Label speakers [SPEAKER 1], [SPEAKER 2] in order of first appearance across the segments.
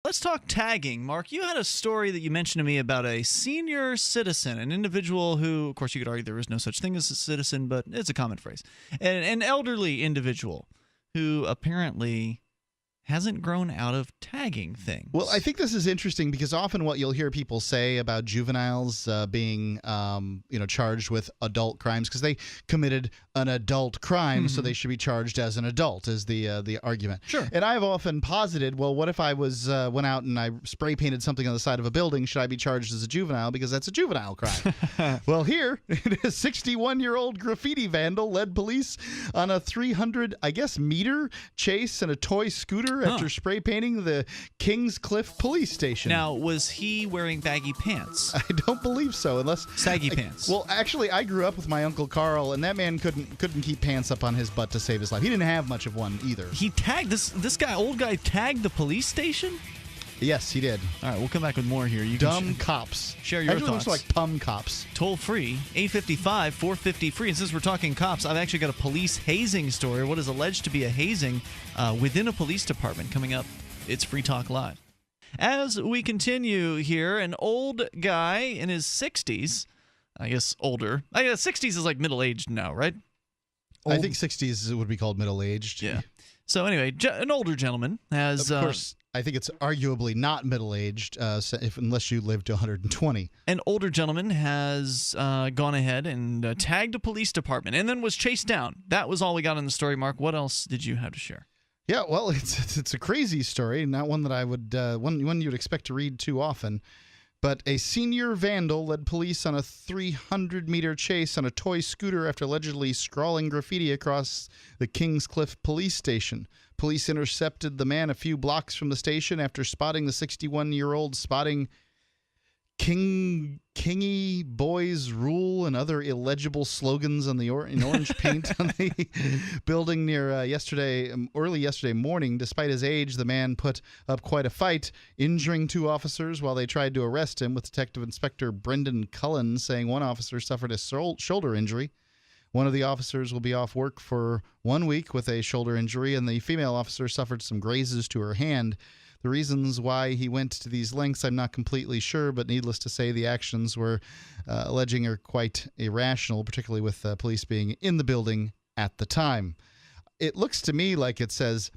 [SPEAKER 1] Let's talk tagging. Mark, you had a story that you mentioned to me about a senior citizen, an individual who, of course, you could argue there is no such thing as a citizen, but it's a common phrase. An elderly individual who apparently hasn't grown out of tagging things.
[SPEAKER 2] Well, I think this is interesting because often what you'll hear people say about juveniles being, charged with adult crimes because they committed an adult crime, so they should be charged as an adult, is the argument.
[SPEAKER 1] Sure.
[SPEAKER 2] And I've often posited, well, what if I went out and I spray painted something on the side of a building? Should I be charged as a juvenile because that's a juvenile crime? Well, here, a 61-year-old graffiti vandal led police on a 300-meter chase in a toy scooter after spray painting the Kingscliff police station.
[SPEAKER 1] Now, was he wearing baggy pants?
[SPEAKER 2] I don't believe so, unless
[SPEAKER 1] saggy pants.
[SPEAKER 2] Well, actually, I grew up with my Uncle Carl, and that man couldn't keep pants up on his butt to save his life. He didn't have much of one either.
[SPEAKER 1] He tagged this guy, old guy, tagged the police station?
[SPEAKER 2] Yes, he did.
[SPEAKER 1] All right, we'll come back with more here. You
[SPEAKER 2] Dumb cops.
[SPEAKER 1] Share your
[SPEAKER 2] actually
[SPEAKER 1] thoughts.
[SPEAKER 2] Looks like pum cops.
[SPEAKER 1] Toll free, 855-450-FREE. And since we're talking cops, I've actually got a police hazing story, what is alleged to be a hazing within a police department coming up. It's Free Talk Live. As we continue here, an old guy in his 60s, I guess older. I guess 60s is like middle-aged now, right?
[SPEAKER 2] I think 60s would be called middle-aged.
[SPEAKER 1] Yeah. So anyway, an older gentleman has...
[SPEAKER 2] Of course, I think it's arguably not middle-aged unless you live to 120.
[SPEAKER 1] An older gentleman has gone ahead and tagged a police department and then was chased down. That was all we got in the story, Mark. What else did you have to share?
[SPEAKER 2] Yeah, well, it's a crazy story, not one that I would one you'd expect to read too often. But a senior vandal led police on a 300-meter chase on a toy scooter after allegedly scrawling graffiti across the Kingscliff police station. Police intercepted the man a few blocks from the station after spotting the 61-year-old spotting Kingy Boys Rule and other illegible slogans on the in orange paint on the building near early yesterday morning. Despite his age, the man put up quite a fight, injuring two officers while they tried to arrest him, with Detective Inspector Brendan Cullen saying one officer suffered a shoulder injury. One of the officers will be off work for 1 week with a shoulder injury, and the female officer suffered some grazes to her hand. The reasons why he went to these lengths, I'm not completely sure, but needless to say, the actions we're alleging are quite irrational, particularly with police being in the building at the time. It looks to me like it says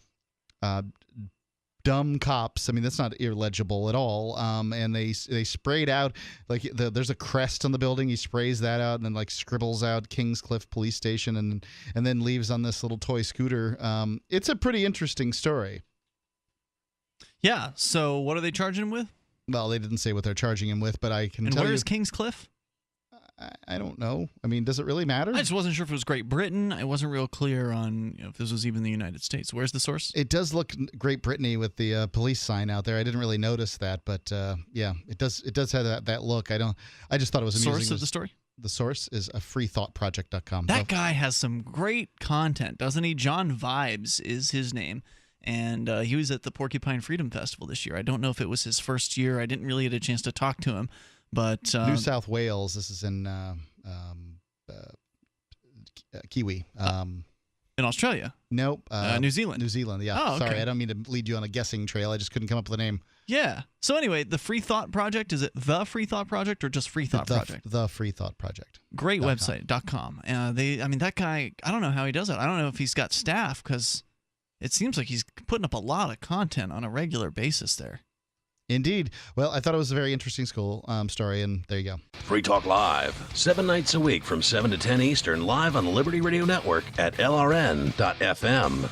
[SPEAKER 2] dumb cops. I mean, that's not illegible at all. And they sprayed out, like, there's a crest on the building. He sprays that out and then, like, scribbles out Kingscliff Police Station and then leaves on this little toy scooter. It's a pretty interesting story.
[SPEAKER 1] Yeah, so what are they charging him with?
[SPEAKER 2] Well, they didn't say what they're charging him with, but I can tell you.
[SPEAKER 1] And where is Kingscliff?
[SPEAKER 2] I don't know. I mean, does it really matter?
[SPEAKER 1] I just wasn't sure if it was Great Britain. I wasn't real clear on if this was even the United States. Where's the source?
[SPEAKER 2] It does look Great Brittany with the police sign out there. I didn't really notice that, but yeah, it does have that look. I just thought it was amusing.
[SPEAKER 1] Source of the story?
[SPEAKER 2] The source is a freethoughtproject.com.
[SPEAKER 1] That guy has some great content, doesn't he? John Vibes is his name. And he was at the Porcupine Freedom Festival this year. I don't know if it was his first year. I didn't really get a chance to talk to him. But
[SPEAKER 2] New South Wales. This is in Kiwi.
[SPEAKER 1] In Australia?
[SPEAKER 2] Nope.
[SPEAKER 1] New Zealand.
[SPEAKER 2] New Zealand, yeah.
[SPEAKER 1] Oh, okay.
[SPEAKER 2] Sorry, I don't mean to lead you on a guessing trail. I just couldn't come up with a name.
[SPEAKER 1] Yeah. So anyway, the Free Thought Project, is it the Free Thought Project or just Free Thought Project?
[SPEAKER 2] The Free Thought Project.
[SPEAKER 1] Great website, .com. That guy, I don't know how he does it. I don't know if he's got staff, because it seems like he's putting up a lot of content on a regular basis there.
[SPEAKER 2] Indeed. Well, I thought it was a very interesting story, and there you go.
[SPEAKER 3] Free Talk Live, 7 nights a week from 7 to 10 Eastern, live on the Liberty Radio Network at LRN.FM.